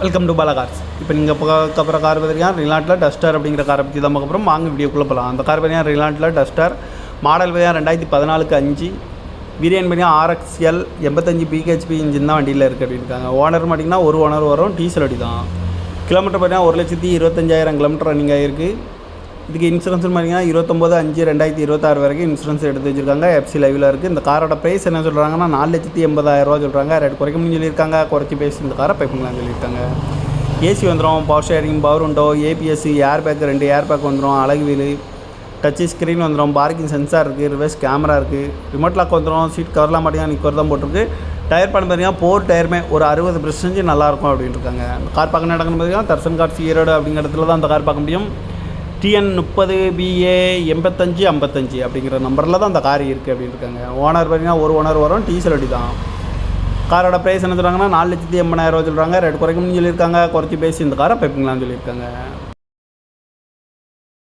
Welcome to Bala cars. இப்போ நீங்கள் பார்க்க போகிற கார் பார்த்தீங்கன்னா ரிலாண்டில் டஸ்டர் அப்படிங்கிற காரை பற்றி தான் பார்க்க போகிறோம். வாங்க வீடியோக்குள்ளே போகலாம். அந்த கார் பார்த்தீங்கன்னா ரிலாண்டில் டஸ்டர் மாடல் பார்த்தீங்கன்னா 2014 5 பிரியாணி பார்த்தீங்கன்னா RXL 85 பிஹெச்பி இன்ஜின் தான் வண்டியில் இருக்குது அப்படின்ட்டாங்க. ஓனர் பார்த்தீங்கன்னா ஒரு ஓனர் வரும், டீசல் வண்டி தான். கிலோமீட்டர் பார்த்தீங்கன்னா 1,25,000 கிலோமீட்டர் ரன்னிங் ஆகிருக்கு. இதுக்கு இன்சூரன்ஸ் பார்த்தீங்கன்னா 29/5/2026 வரைக்கும் இன்சூரன்ஸ் எடுத்து வச்சுருக்காங்க. எஃப்சி லைவில் இருக்குது. இந்த காரோட ப்ரைஸ் என்ன சொல்கிறாங்கன்னா 4,80,000 சொல்கிறாங்க. ரேட் குறைக்கணும்னு சொல்லியிருக்காங்க. குறைச்சி பேசி இந்த காரை பை பண்ணலாம்னு சொல்லியிருக்காங்க. ஏசி வந்துடும், பவர் ஷேரிங், பவர் உண்டோ, ABS, air bag 2 air bag வந்துடும், அழகு வீல், டச்சு ஸ்க்ரீன் வந்துடும், பார்க்கிங் சென்சார் இருக்குது, ரிவர்ஸ் கேமரா இருக்குது, ரிமோட் லாக் வந்துடும், சீட் கவர்லாம் மாட்டிங்கன்னா நிற்கிறது தான் போட்டிருக்கு. டயர் பண்ண பார்த்தீங்கன்னா 4 டயருமே ஒரு 60% நல்லாயிருக்கும் அப்படின்னு இருக்காங்க. இந்த கார் பார்க்க நடக்கணும் பார்த்தீங்கன்னா தர்சன் கார்ஸ் ஈரோடு அப்படிங்கிற இடத்துல தான் அந்த கார் பார்க்க முடியும். TN 30BA 8555 அப்படிங்கிற நம்பரில் தான் அந்த கார் இருக்குது அப்படின்னு இருக்காங்க. ஓனர் பார்த்தீங்கன்னா ஒரு ஓனர் வரும், டீசல் வண்டி தான். காரோட ப்ரைஸ் என்ன சொல்கிறாங்கன்னா 4,80,000 சொல்கிறாங்க. ரேட் குறைக்கணும்னு சொல்லியிருக்காங்க. குறைச்சி பேசி இந்த காரை பைப்பிங்களான்னு சொல்லியிருக்காங்க.